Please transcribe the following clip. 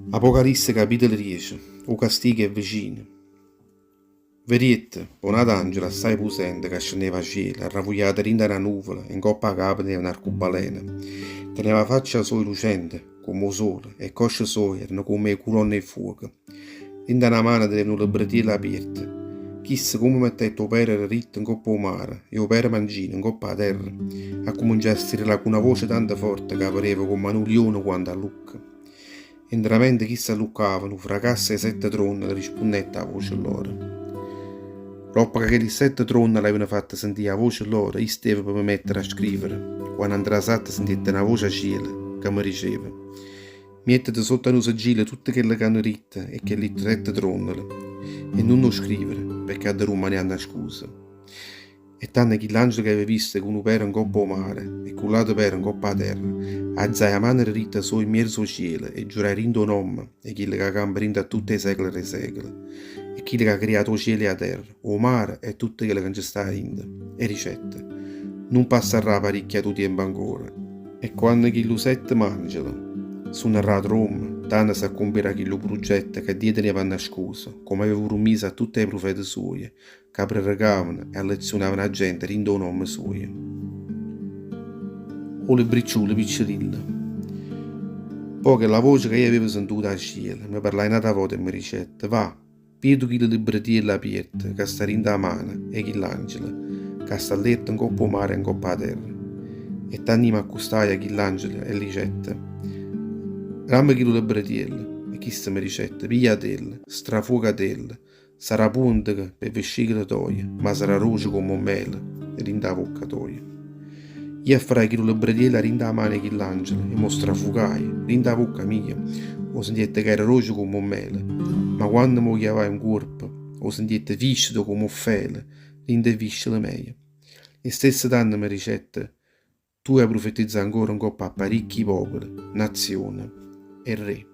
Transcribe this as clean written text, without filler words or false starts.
Apocalisse capitolo 10. O castigo è vicino. Veriette, un angelo assai potente che scendeva a cielo, ravviata rinda una nuvola, in coppa a capo di un'arcobaleno. Teneva faccia sua lucente, come il sole, e cosce sue erano come colonne di fuoco. Rinda una mano teneva una librettiera aperta. Chissà come mettette o pere ritto in coppa al mare, e o pere mangino in coppa a terra, a cominciare a strirla con una voce tanto forte che pareva come un leone quando allucca. Entramente chi s'alluccavano, fracasse e sette tronne rispondette a voce loro. Dopo che le sette tronne l'avevano fatta sentire a voce loro, io stavo per mi mettere a scrivere. Quando andrà satta sentite una voce a cielo che mi diceva: mettete sotto una sigilla tutte quelle che hanno ritte e che le sette tronne e non lo scrivere perché a Roma ne hanno scusa. E tanto che l'angelo che aveva visto con un pere in coppa al mare e con l'altro pere in coppa a terra, alzai la mano ritta su in mezzo al cielo e giurai rindo nome e chi che campa rindo a tutti i secoli e secoli e chi che ha creato il cielo e la terra, o mare e tutte quelle che ci sta rindo e ricette. Non passerà parecchio tempo ancora. E quando chi lo sette angelo suonerà a Roma, tanto si accompirà chi lo progetto che dietro ne vanno scusa, come aveva promesso a tutti i profeti suoi, che pregavano e lezionavano la gente rindo il nome suo. O le briciole piccirille. Poi che la voce che io avevo sentito a cielo mi parlai un'altra volta e mi dicette: va, vedo chi le librettiere aperta, che sta rindo a mano, e chi l'angelo, che sta letto in coppa mare e in coppa terra. E tanti mi accostai a chi l'angelo e dicette: ramma chi lo librettiere, e chi sta mi dicette: pigliatelle, strafugatelle, sarà punta per vescicolo toia, ma sarà roce come un mele, e rinda bocca toia. Io farai che lo librettiere rinda a mano chi l'angelo, e mo strafugai, rinda bocca mia, o sentite che era roce come un mele, ma quando mo chiavai un corpo, o sentite viscido come un fele, rinda viscilo meglio. E stesso tanto mi dicette: tu hai profetizzato ancora un coppa a parecchi popoli, nazioni e re.